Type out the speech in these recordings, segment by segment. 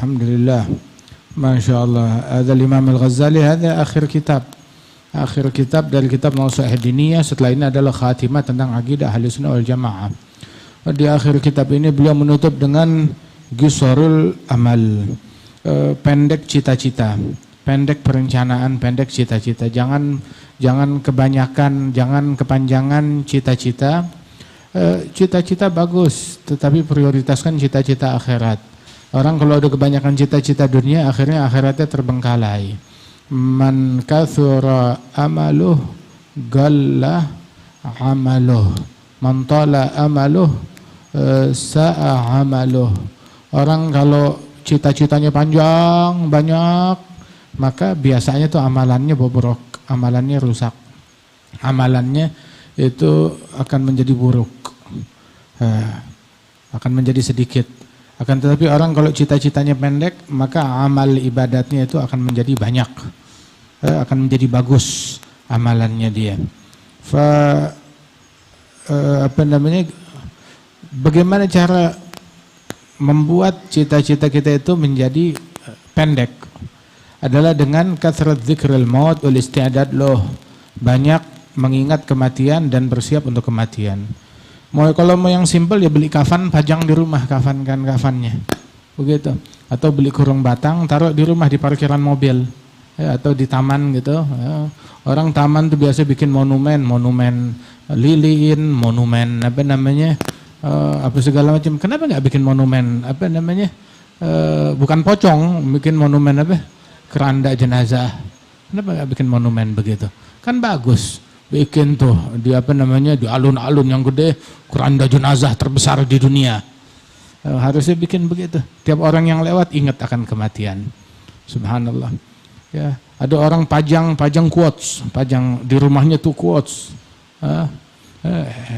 الحمد لله ما شاء الله. هذا الإمام الغزالي هذا akhir kitab dari kitab Nawasikh Diniyah. Setelah ini adalah khatimah tentang akidah Ahlussunnah wal Jamaah. Di akhir kitab ini beliau menutup dengan Qisarul Amal, pendek cita-cita, pendek perencanaan, pendek cita-cita. Jangan kebanyakan, jangan kepanjangan cita-cita. Cita-cita bagus, tetapi prioritaskan cita-cita akhirat. Orang kalau udah kebanyakan cita-cita dunia, akhirnya akhiratnya terbengkalai. Man kathura amaluh galla amaluh, man tala amaluh sa'a amaluh. Orang kalau cita-citanya panjang, banyak, maka biasanya tuh amalannya bobrok, amalannya rusak, amalannya itu akan menjadi buruk, akan menjadi sedikit. Akan tetapi orang kalau cita-citanya pendek, maka amal ibadatnya itu akan menjadi banyak, akan menjadi bagus amalannya dia. Bagaimana cara membuat cita-cita kita itu menjadi pendek? Adalah dengan kathrat dzikril maut wal isti'dad loh, banyak mengingat kematian dan bersiap untuk kematian. Kalau mau yang simpel ya beli kafan, pajang di rumah kafannya, begitu. Atau beli kurung batang, taruh di rumah di parkiran mobil, atau di taman gitu. Orang taman tuh biasa bikin monumen lilin, monumen apa segala macam. Kenapa nggak bikin monumen bukan pocong, bikin monumen keranda jenazah? Kenapa nggak bikin monumen begitu? Kan bagus. Bikin tuh di di alun-alun yang gede, keranda jenazah terbesar di dunia. Harusnya bikin begitu. Tiap orang yang lewat ingat akan kematian. Subhanallah. Ya, ada orang pajang quotes, pajang di rumahnya tuh quotes.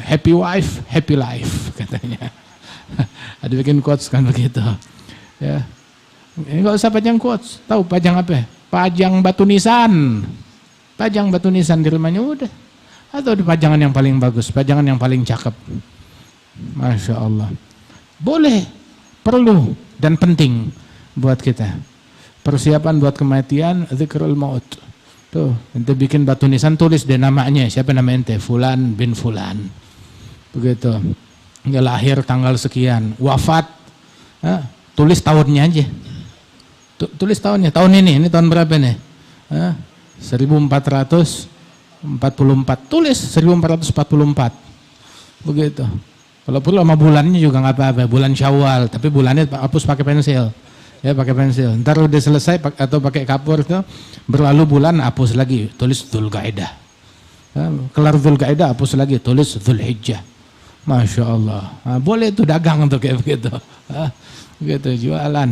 Happy wife, happy life katanya. Ada bikin quotes kan begitu. Ya. Ini enggak usah pajang quotes. Tahu pajang apa? Pajang batu nisan. Pajang batu nisan di rumahnya udah. Atau di pajangan yang paling bagus, pajangan yang paling cakep. Masya Allah. Boleh, perlu, dan penting buat kita. Persiapan buat kematian, zikrul maut. Tuh, ente bikin batu nisan, tulis deh namanya. Siapa nama ente? Fulan bin Fulan. Begitu. Dia lahir tanggal sekian, wafat. Tulis tahunnya aja. Tulis tahunnya, tahun ini tahun berapa nih? 1444, tulis 1444, begitu. Kalau perlu sama bulannya juga nggak apa-apa, bulan Syawal, tapi bulannya hapus pakai pensil, ya pakai pensil. Ntar udah selesai atau pakai kapur itu, berlalu bulan hapus lagi, tulis Dzulqa'dah. Kelar Dzulqa'dah hapus lagi, tulis Dzulhijjah. Masya Allah, boleh itu dagang tuh kayak begitu, begitu jualan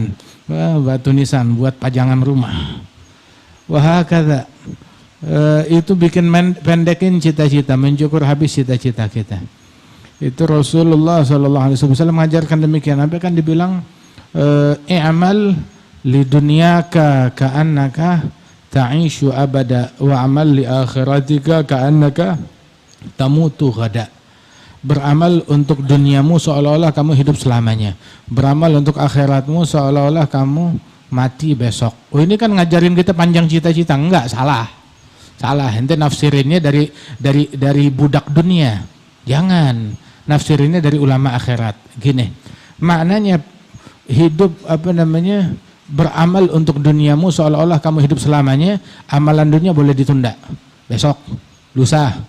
batu nisan buat pajangan rumah. Wahakadha. Itu bikin pendekin cita-cita, mencukur habis cita-cita kita. Itu Rasulullah SAW mengajarkan demikian. Sampai kan dibilang i'mal li dunyaka ka'annaka ta'ishu abada wa amal li akhiratika ka'annaka tamutu ghada. Beramal untuk duniamu seolah-olah kamu hidup selamanya. Beramal untuk akhiratmu seolah-olah kamu mati besok. Oh, ini kan ngajarin kita panjang cita-cita. Enggak, salah. Ente nafsirinnya dari budak dunia. Jangan. Nafsirinnya dari ulama akhirat. Gini. Maknanya hidup beramal untuk duniamu seolah-olah kamu hidup selamanya. Amalan dunia boleh ditunda. Besok, lusa,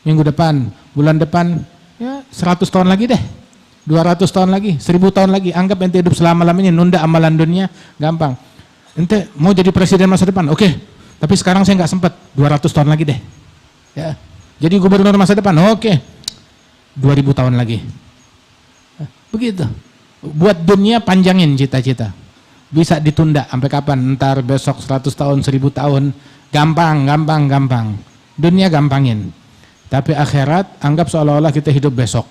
minggu depan, bulan depan, ya 100 tahun lagi deh. 200 tahun lagi, 1000 tahun lagi, anggap ente hidup selama-lamanya, nunda amalan dunia, gampang. Ente mau jadi presiden masa depan, oke. Tapi sekarang saya nggak sempat, 200 tahun lagi deh. Ya. Jadi gubernur masa depan, oke. 2000 tahun lagi. Begitu. Buat dunia panjangin cita-cita. Bisa ditunda sampai kapan? Ntar besok 100 tahun, 1000 tahun. Gampang. Dunia gampangin. Tapi akhirat anggap seolah-olah kita hidup besok.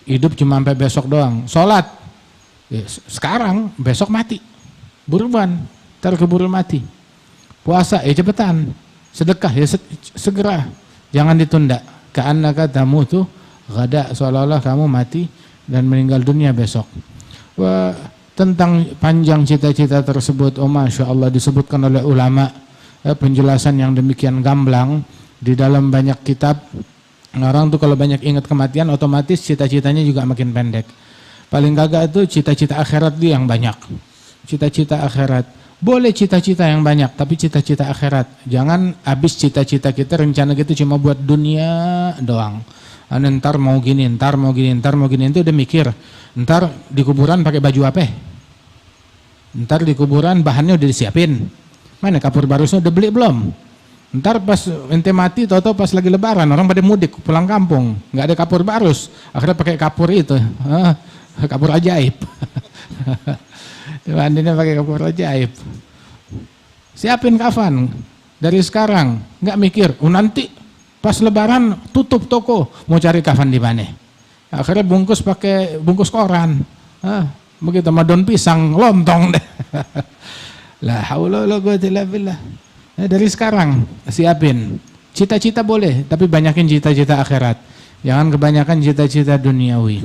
Hidup cuma sampai besok doang. Sholat ya, sekarang, besok mati. Buruan, ntar keburu mati. Puasa ya cepetan. Sedekah ya segera. Jangan ditunda. Ka'annaka tamutu ghada, seolah-olah kamu mati dan meninggal dunia besok. Wah, tentang panjang cita-cita tersebut. Oh Masya Allah, disebutkan oleh ulama penjelasan yang demikian gamblang di dalam banyak kitab. Orang tuh kalau banyak ingat kematian, otomatis cita-citanya juga makin pendek. Paling kagak itu cita-cita akhirat dia yang banyak. Cita-cita akhirat. Boleh cita-cita yang banyak, tapi cita-cita akhirat. Jangan habis cita-cita kita, rencana kita cuma buat dunia doang. Ntar mau gini, ntar mau gini, ntar mau gini, itu udah mikir. Ntar di kuburan pakai baju apa? Ntar di kuburan bahannya udah disiapin. Mana kapur barusnya udah beli belum? Ntar pas ente mati, tau-tau pas lagi lebaran, orang pada mudik pulang kampung, nggak ada kapur barus. Akhirnya pakai kapur itu, kapur ajaib. Mandinya pakai kapur ajaib. Siapin kafan dari sekarang, nggak mikir, nanti pas lebaran tutup toko, mau cari kafan di mana? Akhirnya bungkus pakai bungkus koran. Begitu sama daun pisang, lontong deh. La haula wala quwwata illa billah. Dari sekarang siapin. Cita-cita boleh, tapi banyakin cita-cita akhirat. Jangan kebanyakan cita-cita duniawi.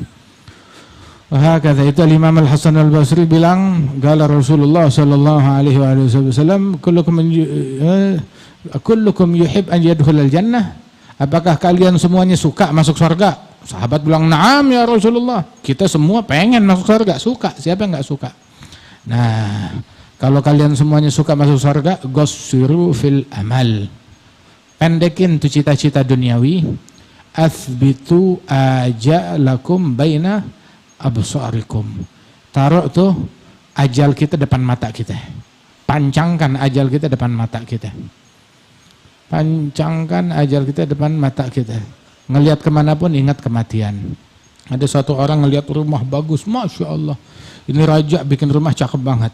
Wah, kata itu Imam Al-Hasan Al-Basri bilang, qala Rasulullah sallallahu alaihi wasallam, kullukum yuhib an yadkhulal jannah. Apakah kalian semuanya suka masuk surga? Sahabat bilang, "Na'am ya Rasulullah." Kita semua pengen masuk surga, suka. Siapa yang enggak suka? Nah, kalau kalian semuanya suka masuk surga, gossiru fil amal. Pendekin tuh cita-cita duniawi. Athbitu ajalakum baina absarikum. Taruh tuh ajal kita depan mata kita. Pancangkan ajal kita depan mata kita. Pancangkan ajal kita depan mata kita. Ngelihat kemanapun ingat kematian. Ada suatu orang ngelihat rumah bagus, Masya Allah, ini raja bikin rumah cakep banget,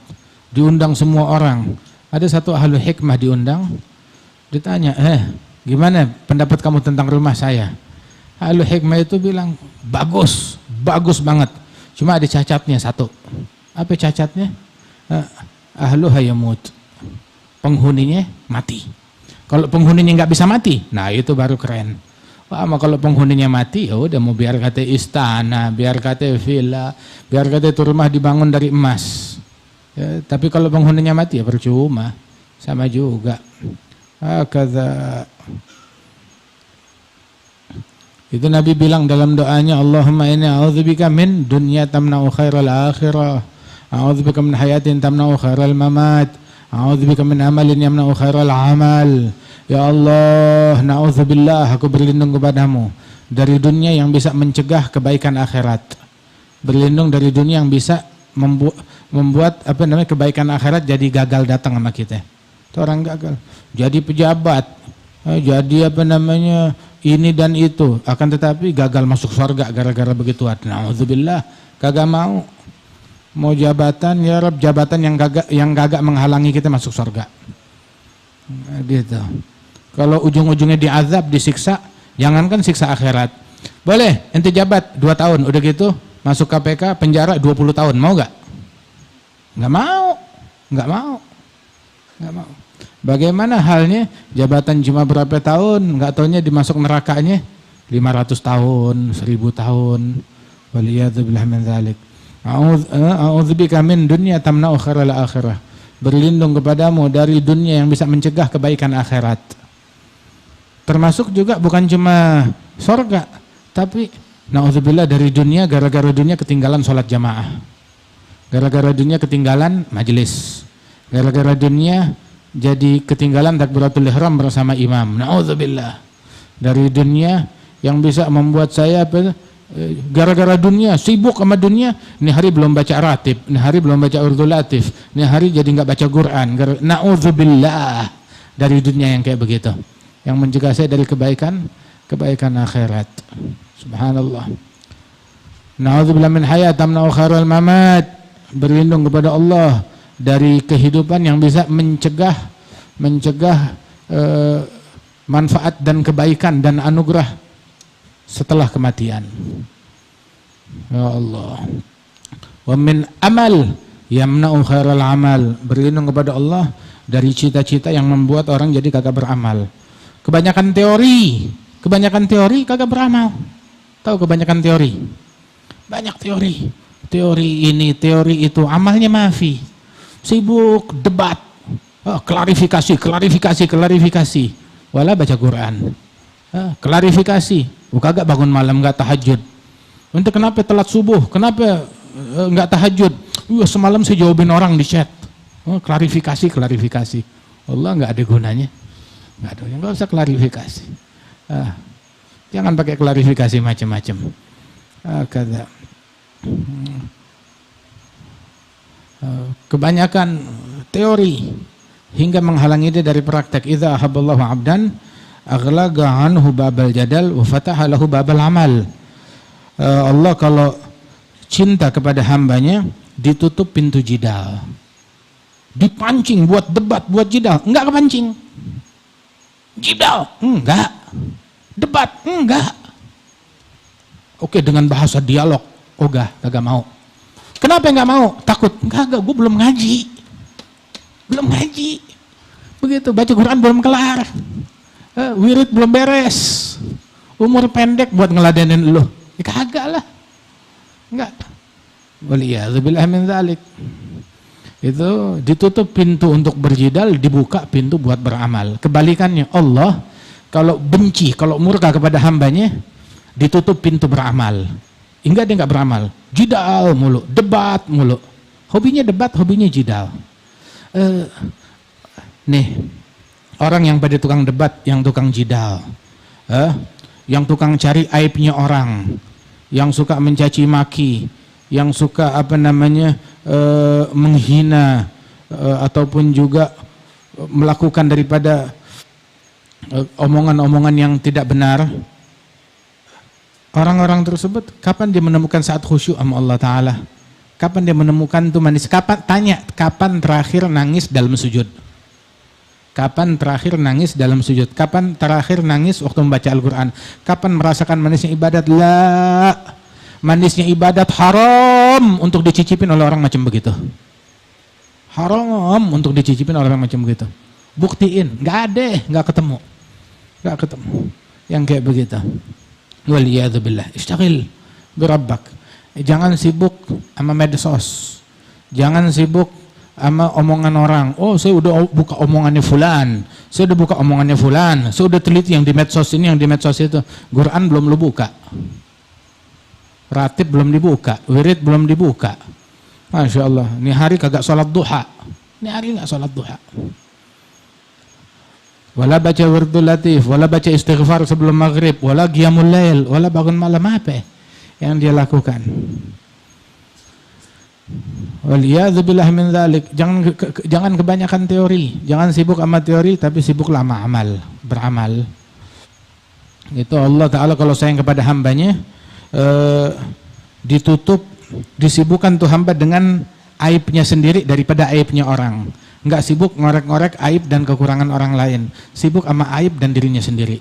diundang semua orang. Ada satu ahlu hikmah diundang, ditanya, gimana pendapat kamu tentang rumah saya? Ahlu hikmah itu bilang, bagus, bagus banget, cuma ada cacatnya satu. Apa cacatnya? Ahlu hayamut, penghuninya mati. Kalau penghuninya nggak bisa mati, nah itu baru keren. Wah, kalau penghuninya mati, ya udah mau biar kata istana, biar kata villa, biar kata itu rumah dibangun dari emas. Ya, tapi kalau penghuninya mati ya percuma, sama juga. Kata itu Nabi bilang dalam doanya, Allahumma inni a'udzubika min dunya tamna'u khairal akhirah, a'udzubika min hayatin tamna'u khairal mamat, a'udzubika min amalin yamna'u khairal amal. Ya Allah, na'udzubillah, aku berlindung kepadamu dari dunia yang bisa mencegah kebaikan akhirat. Berlindung dari dunia yang bisa membuat kebaikan akhirat jadi gagal datang sama kita. Itu orang gagal. Jadi pejabat, jadi ini dan itu, akan tetapi gagal masuk surga gara-gara begituan. Na'udzubillah, kagak mau. Mau jabatan, ya Rabb, jabatan yang gagak menghalangi kita masuk surga. Gitu. Kalau ujung-ujungnya diazab, disiksa, jangankan siksa akhirat. Boleh, ente jabat 2 tahun, udah gitu masuk KPK, penjara 20 tahun, mau gak? Gak mau, gak mau, gak mau. Bagaimana halnya jabatan cuma berapa tahun, gak taunya dimasuk nerakanya 500 tahun, 1000 tahun. Waliyadzubillah min dzalik. A'udzubika min dunya tamna'u khairal akhirah. Berlindung kepadamu dari dunia yang bisa mencegah kebaikan akhirat. Termasuk juga bukan cuma surga, tapi na'udzubillah dari dunia, gara-gara dunia ketinggalan sholat jamaah, gara-gara dunia ketinggalan majelis, gara-gara dunia jadi ketinggalan takbiratul ihram bersama imam. Na'udzubillah dari dunia yang bisa membuat saya gara-gara dunia, sibuk sama dunia, ini hari belum baca ratib, ini hari belum baca urdu latif, ini hari jadi nggak baca Quran. Na'udzubillah dari dunia yang kayak begitu, yang mencegah saya dari kebaikan akhirat. Subhanallah. Na'udzubillah min hayat tamna'u khairal mamat. Berlindung kepada Allah dari kehidupan yang bisa mencegah manfaat dan kebaikan dan anugerah setelah kematian. Ya Allah. Wa min amal yamna'u khairal amal. Berlindung kepada Allah dari cita-cita yang membuat orang jadi kagak beramal. Kebanyakan teori kagak beramal. Tahu kebanyakan teori? Banyak teori. teori ini, teori itu, amalnya mafi. Sibuk debat, klarifikasi. Wala baca Quran. Klarifikasi. Kagak bangun malam, nggak tahajud. Untuk kenapa telat subuh? Kenapa nggak tahajud? Semalam saya jawabin orang di chat. Klarifikasi. Allah nggak ada gunanya. Nggak usah klarifikasi. Jangan pakai klarifikasi macam-macam. Kata kebanyakan teori hingga menghalangi dia dari praktek. Idza ahabballahu 'abdan aghlaqa anhu babal jadal wa fataha lahu babal amal. Allah kalau cinta kepada hambanya ditutup pintu jidal. Dipancing buat debat, buat jidal, enggak kepancing. Jidal, enggak. Debat, enggak. Oke, dengan bahasa dialog, kagak mau. Kenapa enggak mau? Takut. Enggak, gue belum ngaji. Begitu, baca Quran belum kelar. Wirid belum beres. Umur pendek buat ngeladenin lu. Kagak lah. Enggak. Waliyadzubillah min dzalik. Itu ditutup pintu untuk berjidal, dibuka pintu buat beramal. Kebalikannya, Allah kalau benci, kalau murka kepada hambanya, ditutup pintu beramal. Hingga dia nggak beramal. Jidal mulu, debat mulu. Hobinya debat, hobinya jidal. Nih, orang yang pada tukang debat, yang tukang jidal, yang tukang cari aibnya orang, yang suka mencaci maki, yang suka menghina ataupun juga melakukan daripada omongan-omongan yang tidak benar. Orang-orang tersebut kapan dia menemukan saat khusyuk sama Allah Ta'ala? Kapan dia menemukan itu manis? Kapan terakhir nangis dalam sujud? Kapan terakhir nangis dalam sujud? Kapan terakhir nangis waktu membaca Al-Quran? Kapan merasakan manisnya ibadat? Manisnya ibadat haram untuk dicicipin oleh orang macam begitu. Haram untuk dicicipin oleh orang macam begitu. Buktiin, nggak ketemu yang kayak begitu. Waliyadzubillah. Ishtagil birabbak. Jangan sibuk sama medsos. Jangan sibuk sama omongan orang. Saya udah buka omongannya fulan. Saya udah buka omongannya fulan. Saya udah teliti yang di medsos ini, yang di medsos itu. Quran belum lu buka. Ratib belum dibuka. Wirid belum dibuka. Masya Allah. Ini hari kagak sholat duha. Ini hari nggak sholat duha. Wala baca wirdul latif, wala baca istighfar sebelum maghrib, wala qiyamul lail, wala bangun malam, apa yang dia lakukan? Waliyadzubillah min dzalik. Jangan kebanyakan teori, jangan sibuk sama teori, tapi sibuklah sama amal, beramal. Itu Allah Ta'ala kalau sayang kepada hambanya, disibukkan tuh hamba dengan aibnya sendiri daripada aibnya orang. Enggak sibuk ngorek-ngorek aib dan kekurangan orang lain, sibuk sama aib dan dirinya sendiri.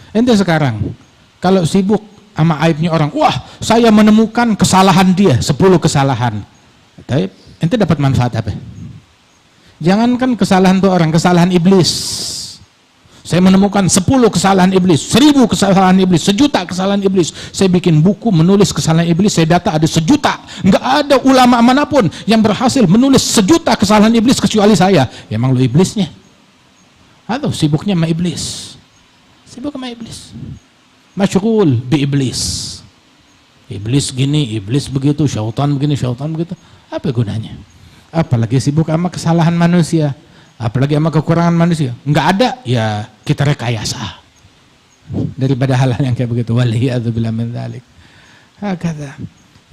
Ente sekarang kalau sibuk sama aibnya orang, wah saya menemukan kesalahan dia 10 kesalahan. Tapi ente dapat manfaat apa? Jangankan kesalahan tuh orang, kesalahan iblis. Saya menemukan 10 kesalahan iblis, 1000 kesalahan iblis, 1.000.000 kesalahan iblis. Saya bikin buku menulis kesalahan iblis, saya data ada 1.000.000. Enggak ada ulama manapun yang berhasil menulis 1.000.000 kesalahan iblis kecuali saya. Ya emang lu iblisnya. Atau sibuknya sama iblis. Sibuk sama iblis. Masyghul bi iblis. Iblis gini, iblis begitu, syaitan begini, syaitan begitu. Apa gunanya? Apalagi sibuk sama kesalahan manusia. Apalagi sama kekurangan manusia. Enggak ada, ya kita rekayasa daripada hal-hal yang kayak begitu. Waliyadzubillah min dzalik. Hakadha.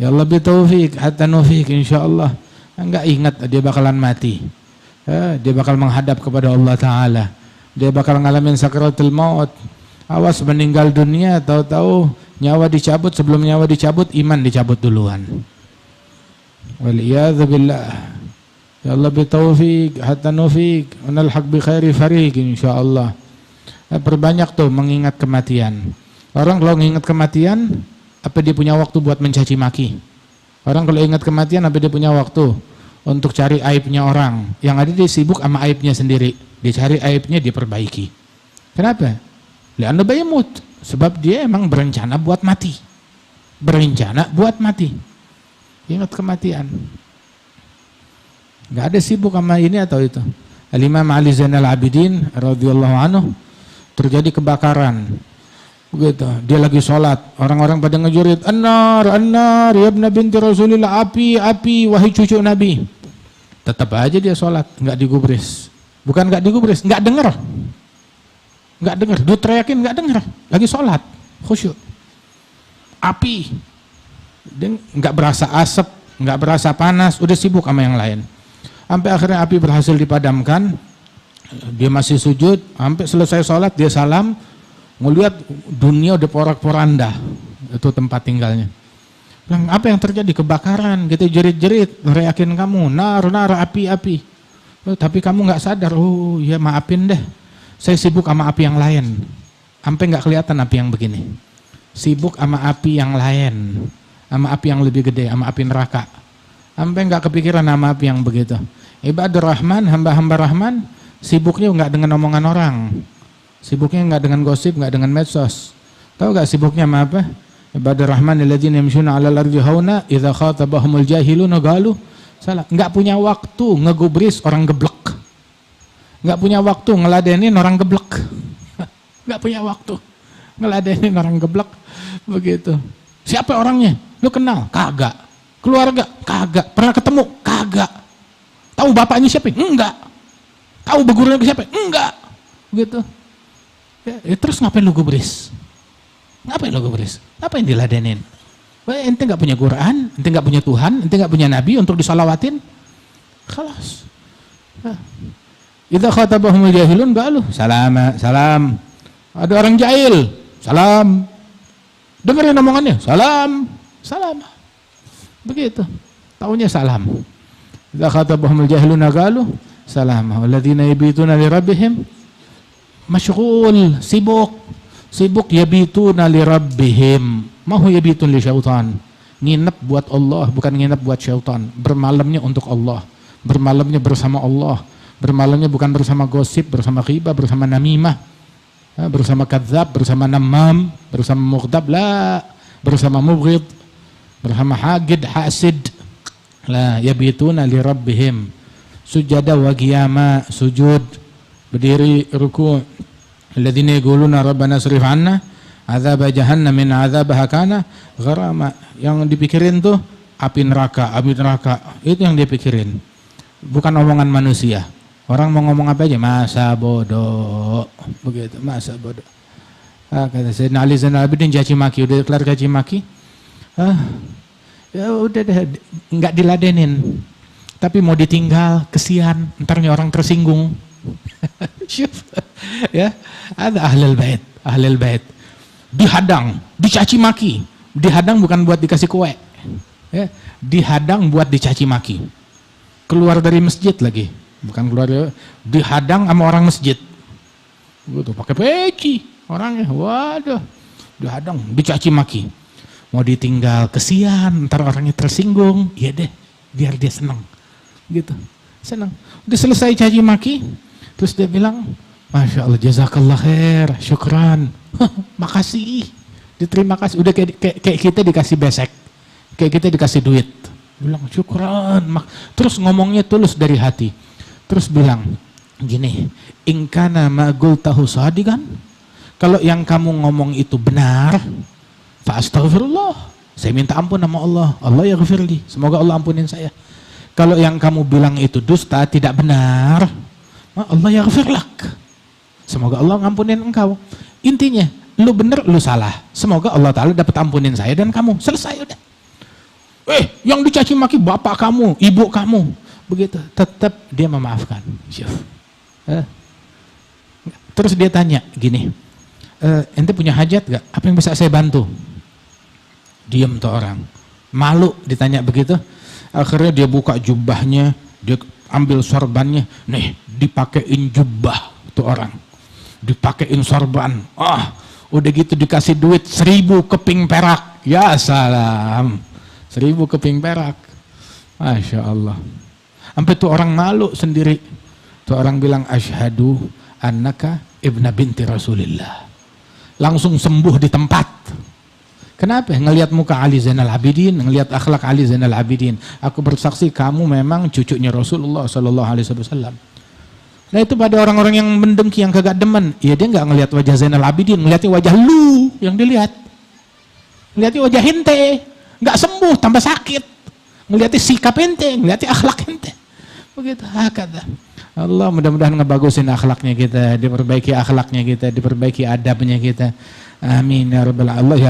Ya Allah bitaufik hatta nufik insyaallah. Enggak ingat dia bakalan mati. Dia bakal menghadap kepada Allah Ta'ala. Dia bakal ngalamin sakaratul maut. Awas meninggal dunia, tahu-tahu nyawa dicabut, sebelum nyawa dicabut iman dicabut duluan. Waliyadzubillah. Ya Allah bitaufiq hatta nufiq wanalhaq bi khairi fariq insyaallah. Perbanyak tuh mengingat kematian. Orang kalau mengingat kematian, apa dia punya waktu buat mencaci maki? Orang kalau ingat kematian, apa dia punya waktu untuk cari aibnya orang? Yang ada dia sibuk sama aibnya sendiri. Dia cari aibnya, dia perbaiki. Kenapa? Li'anna bayamut. Sebab dia emang berencana buat mati. Berencana buat mati. Ingat kematian. Nggak ada sibuk sama ini atau itu. Al-Imam Ali Zainal Abidin radhiyallahu anhu terjadi kebakaran. Begitu, dia lagi sholat, orang-orang pada ngejurit, "An-nar, an-nar, ya ibna binti Rasulillah, api, api, wahai cucu Nabi." Tetap aja dia sholat, nggak digubris. Bukan nggak digubris, nggak denger. Nggak denger, dia teriakin nggak denger, lagi sholat, khusyuk. Api, dia nggak berasa asap, nggak berasa panas, udah sibuk sama yang lain. Sampai akhirnya api berhasil dipadamkan, dia masih sujud, sampai selesai sholat dia salam, ngelihat dunia udah porak-poranda, itu tempat tinggalnya. Bilang, apa yang terjadi? Kebakaran, gitu, jerit-jerit, teriakin kamu, nar, api, api. Oh, tapi kamu nggak sadar, oh ya maafin deh, saya sibuk sama api yang lain. Sampai nggak kelihatan api yang begini. Sibuk sama api yang lain, sama api yang lebih gede, sama api neraka. Sampai nggak kepikiran sama api yang begitu. Ibadur Rahman, hamba-hamba Rahman, sibuknya nggak dengan omongan orang. Sibuknya nggak dengan gosip, nggak dengan medsos. Tahu nggak sibuknya sama apa? Ibadur Rahman alladzina yamshuna 'alal ardi hauna idza khatabahumul jahiluna qalu salah. Nggak punya waktu ngegubris orang geblek. Nggak punya waktu ngeladenin orang geblek. Nggak punya waktu ngeladenin orang geblek. Begitu. Siapa orangnya? Lu kenal? Kagak. Keluarga? Kagak. Pernah ketemu? Kagak. Tahu bapaknya siapa? Enggak. Tahu bergurunya siapa? Enggak. Begitu. Ya, terus ngapain lu gubris? Ngapain lu gubris? Ngapain diladenin? Ente nggak punya Quran, ente nggak punya Tuhan, ente nggak punya Nabi untuk disalawatin. Khalas. Idza khatabahumul jahilun qalu salama, salam. Ada orang jahil, salam. Dengerin omongannya, salam, salam. Begitu. Taunya salam. Idza khatabahumul jahilun qalu salama. Walladzina yabituna li rabbihim masyghul, sibuk yabituna li rabbihim, mau yabitun li syaitan, nginep buat Allah, bukan nginep buat syaitan. Bermalamnya untuk Allah, bermalamnya bersama Allah, bermalamnya bukan bersama gosip, bersama ghibah, bersama namimah, bersama kadzab, bersama namam, bersama mughdab, la, bersama mubghid, bersama hagid, hasid, la, yabituna li rabbihim, sujada wa qiyama, sujud, berdiri, ruku'. Alladzina yaquluna rabbana srif 'anna 'adzab jahannam min 'adzabaha kana gharama. Yang dipikirin tuh api neraka, api neraka. Itu yang dia pikirin. Bukan omongan manusia. Orang mau ngomong apa aja, masa bodoh. Begitu, masa bodoh. Kata Sayyidina Ali Zainal Abidin caci maki, udah kelar caci maki. Ya udah deh, enggak diladenin. Tapi mau ditinggal, kesian, entarnya orang tersinggung. Ya, ada ahlul bait dihadang, dicaci maki. Dihadang bukan buat dikasih kue, ya, dihadang buat dicaci maki. Keluar dari masjid lagi, bukan keluar, dihadang sama orang masjid. Gitu, pakai peci orangnya, waduh, dihadang, dicaci maki. Mau ditinggal, kesian, ntar orangnya tersinggung. Ya deh, biar dia senang, gitu, senang. Udah selesai caci maki. Terus dia bilang, Masya Allah, jazakallah khair, syukran, makasih, diterima kasih. Udah kayak kita dikasih besek, kayak kita dikasih duit. Bilang syukran, terus ngomongnya tulus dari hati. Terus bilang gini, ingkana ma'gul tahu sadikan, kalau yang kamu ngomong itu benar, fa astaghfirullah, saya minta ampun sama Allah, Allah yaghfirli, semoga Allah ampunin saya. Kalau yang kamu bilang itu dusta, tidak benar, Allah yaghfirlak, semoga Allah ngampunin engkau. Intinya, lu bener, lu salah, semoga Allah Ta'ala dapat ampunin saya dan kamu, selesai udah. Yang dicaci maki bapak kamu, ibu kamu, begitu, tetap dia memaafkan. Terus dia tanya gini, ente punya hajat gak? Apa yang bisa saya bantu? Diam tuh orang, malu ditanya begitu. Akhirnya dia buka jubahnya, dia ambil sorbannya, nih dipakein jubah tuh orang, dipakein sorban. Udah gitu dikasih duit 1000 keping perak. Ya salam, 1000 keping perak. Masya Allah. Sampai tuh orang malu sendiri. Tuh orang bilang, asyhadu annaka ibna binti Rasulillah. Langsung sembuh di tempat. Kenapa? Ngelihat muka Ali Zainal Abidin, ngelihat akhlak Ali Zainal Abidin. Aku bersaksi kamu memang cucunya Rasulullah Sallallahu Alaihi Wasallam. Nah itu pada orang-orang yang mendengki, yang kagak demen, ya dia nggak ngelihat wajah Zainal Abidin, ngelihatnya wajah lu yang dilihat, ngelihatnya wajah ente, nggak sembuh, tambah sakit, ngelihatnya sikap ente, ngelihatnya akhlak ente, begitu. Hakata. Allah mudah-mudahan ngebagusin akhlaknya kita, diperbaiki akhlaknya kita, diperbaiki adabnya kita. Amin ya rabbal alamin.